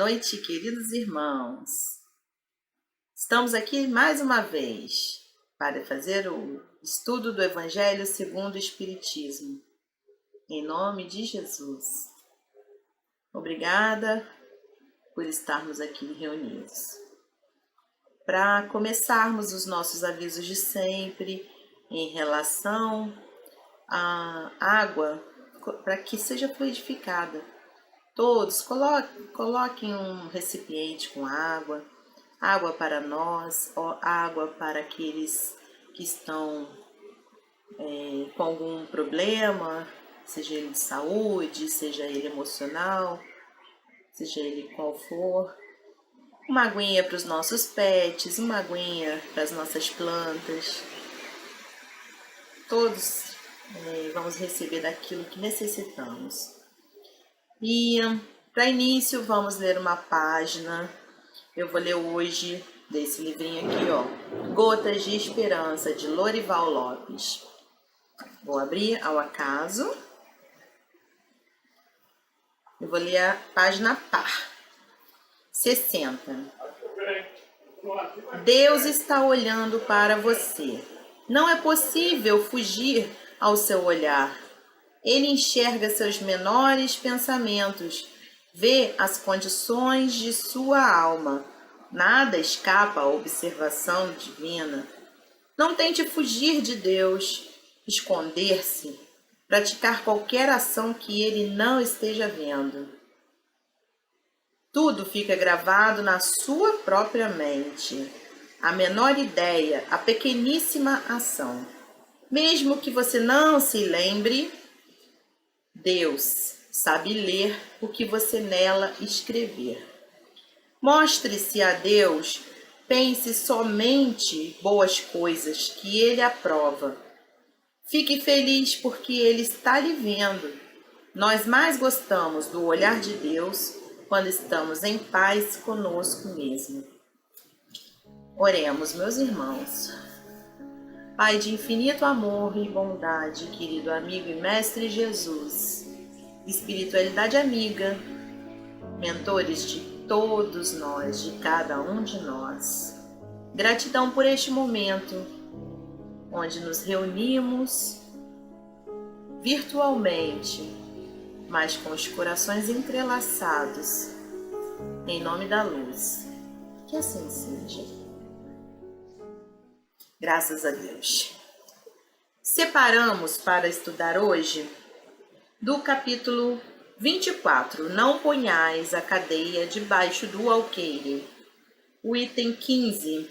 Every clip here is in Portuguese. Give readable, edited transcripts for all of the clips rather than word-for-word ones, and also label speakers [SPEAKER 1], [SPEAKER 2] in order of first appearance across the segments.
[SPEAKER 1] noite, queridos irmãos. Estamos aqui mais uma vez para fazer o estudo do Evangelho segundo o Espiritismo. Em nome de Jesus. Obrigada por estarmos aqui reunidos. Para começarmos os nossos avisos de sempre em relação à água, para que seja fluidificada. Todos coloquem um recipiente com água para nós, água para aqueles que estão com algum problema, seja ele de saúde, seja ele emocional, seja ele qual for. Uma aguinha para os nossos pets, uma aguinha para as nossas plantas. Todos vamos receber daquilo que necessitamos. E para início vamos ler uma página. Eu vou ler hoje desse livrinho aqui, ó, Gotas de Esperança, de Lorival Lopes. Vou abrir ao acaso. Eu vou ler a página par. 60. Deus está olhando para você. Não é possível fugir ao seu olhar. Ele enxerga seus menores pensamentos, vê as condições de sua alma. Nada escapa à observação divina. Não tente fugir de Deus, esconder-se, praticar qualquer ação que Ele não esteja vendo. Tudo fica gravado na sua própria mente. A menor ideia, a pequeníssima ação. Mesmo que você não se lembre, Deus sabe ler o que você nela escrever. Mostre-se a Deus, pense somente boas coisas que Ele aprova. Fique feliz porque Ele está lhe vendo. Nós mais gostamos do olhar de Deus quando estamos em paz conosco mesmo. Oremos, meus irmãos. Pai de infinito amor e bondade, querido amigo e mestre Jesus, espiritualidade amiga, mentores de todos nós, de cada um de nós. Gratidão por este momento, onde nos reunimos virtualmente, mas com os corações entrelaçados, em nome da luz. Que assim seja. Graças a Deus. Separamos para estudar hoje do capítulo 24, Não ponhais a cadeia debaixo do alqueire. O item 15,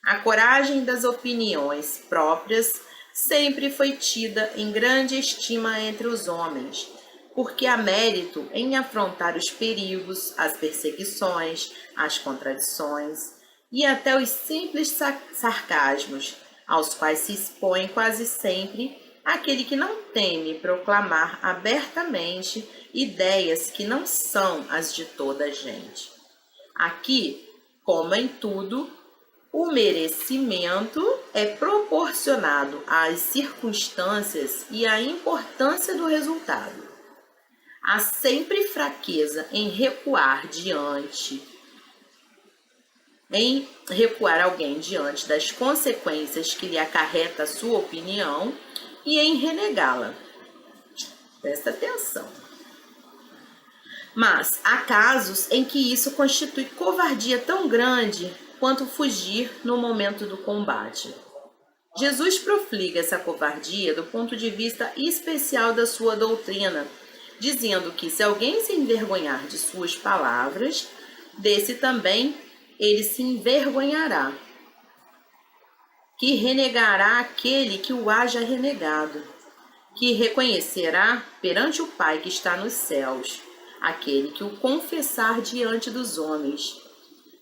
[SPEAKER 1] a coragem das opiniões próprias sempre foi tida em grande estima entre os homens, porque há mérito em afrontar os perigos, as perseguições, as contradições e até os simples sarcasmos, aos quais se expõe quase sempre aquele que não teme proclamar abertamente ideias que não são as de toda a gente. Aqui, como em tudo, o merecimento é proporcionado às circunstâncias e à importância do resultado. Há sempre fraqueza em recuar alguém diante das consequências que lhe acarreta a sua opinião e em renegá-la. Presta atenção. Mas há casos em que isso constitui covardia tão grande quanto fugir no momento do combate. Jesus profliga essa covardia do ponto de vista especial da sua doutrina, dizendo que se alguém se envergonhar de suas palavras, desse também ele se envergonhará, que renegará aquele que o haja renegado, que reconhecerá perante o Pai que está nos céus, aquele que o confessar diante dos homens.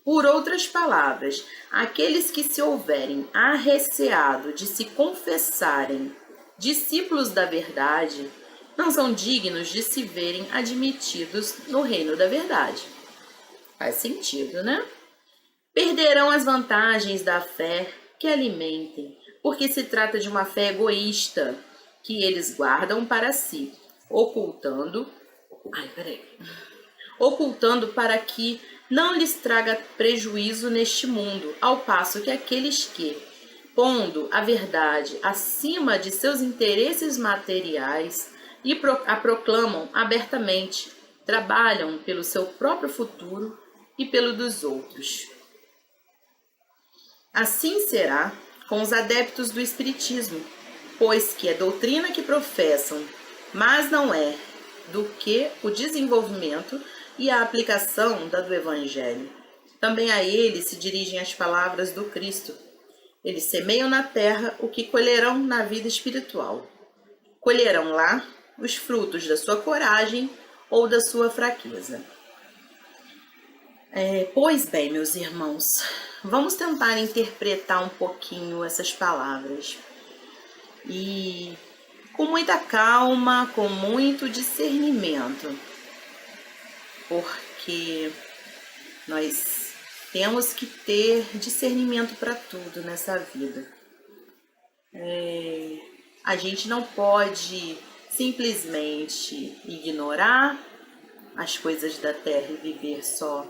[SPEAKER 1] Por outras palavras, aqueles que se houverem arreceado de se confessarem discípulos da verdade, não são dignos de se verem admitidos no reino da verdade. Faz sentido, né? Perderão as vantagens da fé que alimentem, porque se trata de uma fé egoísta que eles guardam para si, ocultando ocultando para que não lhes traga prejuízo neste mundo, ao passo que aqueles que, pondo a verdade acima de seus interesses materiais e a proclamam abertamente, trabalham pelo seu próprio futuro e pelo dos outros. Assim será com os adeptos do Espiritismo, pois que a doutrina que professam, mas não é do que o desenvolvimento e a aplicação da do Evangelho. Também a eles se dirigem as palavras do Cristo. Eles semeiam na terra o que colherão na vida espiritual. Colherão lá os frutos da sua coragem ou da sua fraqueza. Pois bem, meus irmãos, vamos tentar interpretar um pouquinho essas palavras. E com muita calma, com muito discernimento, porque nós temos que ter discernimento para tudo nessa vida. A gente não pode simplesmente ignorar as coisas da terra e viver só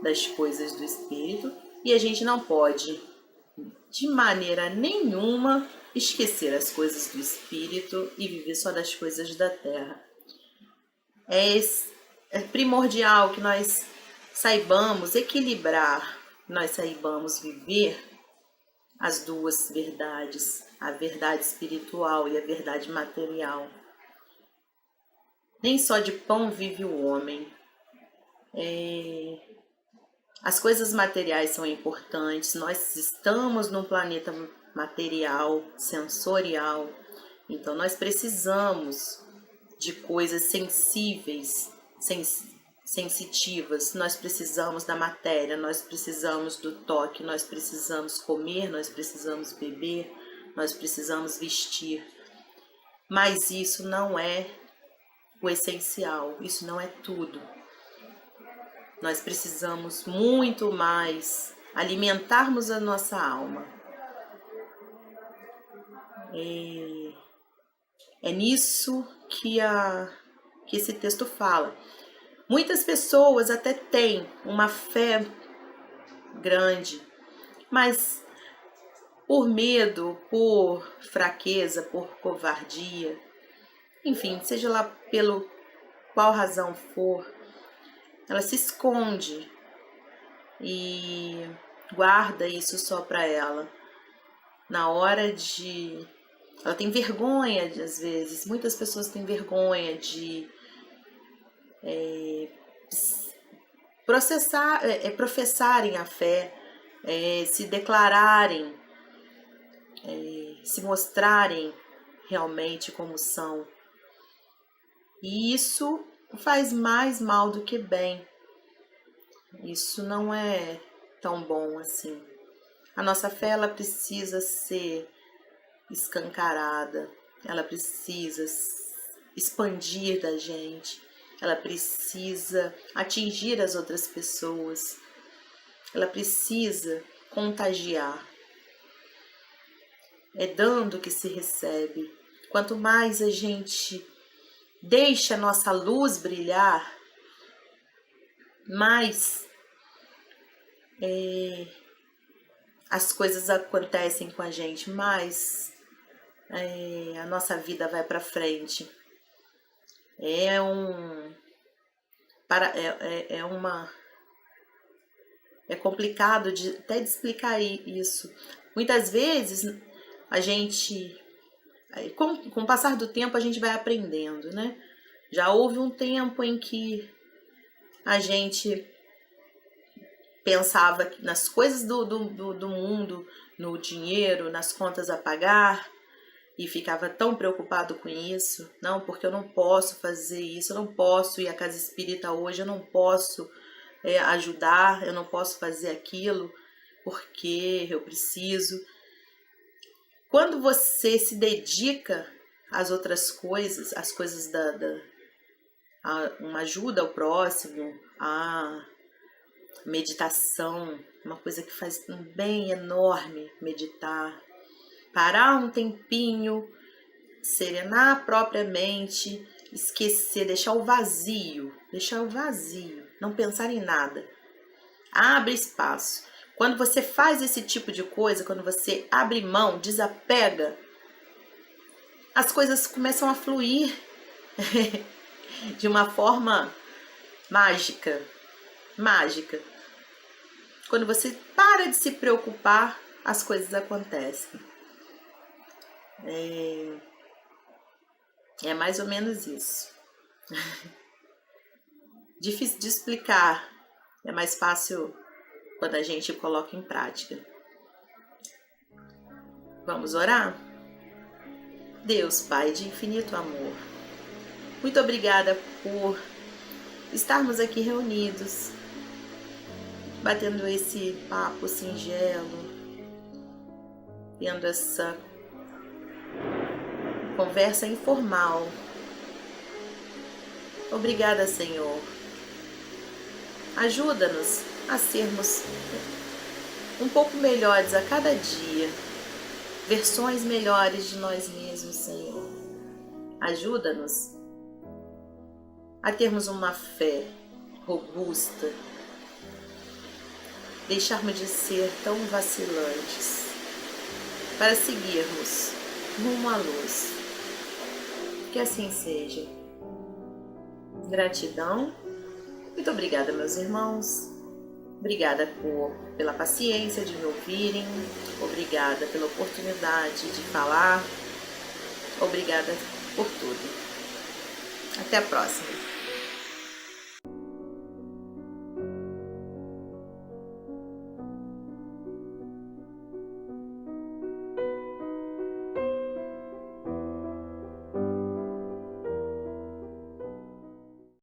[SPEAKER 1] das coisas do espírito, e a gente não pode, de maneira nenhuma, esquecer as coisas do espírito e viver só das coisas da terra. É primordial que nós saibamos equilibrar, nós saibamos viver as duas verdades, a verdade espiritual e a verdade material. Nem só de pão vive o homem. As coisas materiais são importantes, nós estamos num planeta material, sensorial, então nós precisamos de coisas sensíveis, sensitivas, nós precisamos da matéria, nós precisamos do toque, nós precisamos comer, nós precisamos beber, nós precisamos vestir, mas isso não é o essencial, isso não é tudo. Nós precisamos muito mais alimentarmos a nossa alma. É nisso que esse texto fala. Muitas pessoas até têm uma fé grande, mas por medo, por fraqueza, por covardia, enfim, seja lá pelo qual razão for, ela se esconde e guarda isso só para ela. Na hora de... Ela tem vergonha, às vezes, muitas pessoas têm vergonha de professarem a fé, se declararem, se mostrarem realmente como são. E isso faz mais mal do que bem. Isso não é tão bom assim. A nossa fé, ela precisa ser escancarada, ela precisa expandir da gente, ela precisa atingir as outras pessoas, ela precisa contagiar. É dando que se recebe. Quanto mais a gente deixa a nossa luz brilhar, mais as coisas acontecem com a gente, mais a nossa vida vai para frente. É complicado até de explicar isso. Muitas vezes a gente, com o passar do tempo, a gente vai aprendendo, né? Já houve um tempo em que a gente pensava nas coisas do mundo, no dinheiro, nas contas a pagar, e ficava tão preocupado com isso. Não, porque eu não posso fazer isso, eu não posso ir à casa espírita hoje, eu não posso ajudar, eu não posso fazer aquilo, porque eu preciso. Quando você se dedica às outras coisas, às coisas uma ajuda ao próximo, a meditação, uma coisa que faz um bem enorme, meditar, parar um tempinho, serenar a própria mente, esquecer, deixar o vazio, não pensar em nada. Abre espaço. Quando você faz esse tipo de coisa, quando você abre mão, desapega, as coisas começam a fluir de uma forma mágica. Quando você para de se preocupar, as coisas acontecem. É mais ou menos isso. Difícil de explicar. É mais fácil quando a gente coloca em prática. Vamos orar? Deus, Pai de infinito amor, muito obrigada por estarmos aqui reunidos, batendo esse papo singelo, tendo essa conversa informal. Obrigada, Senhor. Ajuda-nos a sermos um pouco melhores a cada dia, versões melhores de nós mesmos, Senhor. Ajuda-nos a termos uma fé robusta, deixarmos de ser tão vacilantes, para seguirmos rumo à luz. Que assim seja. Gratidão. Muito obrigada, meus irmãos. Obrigada pela paciência de me ouvirem. Obrigada pela oportunidade de falar. Obrigada por tudo. Até a próxima.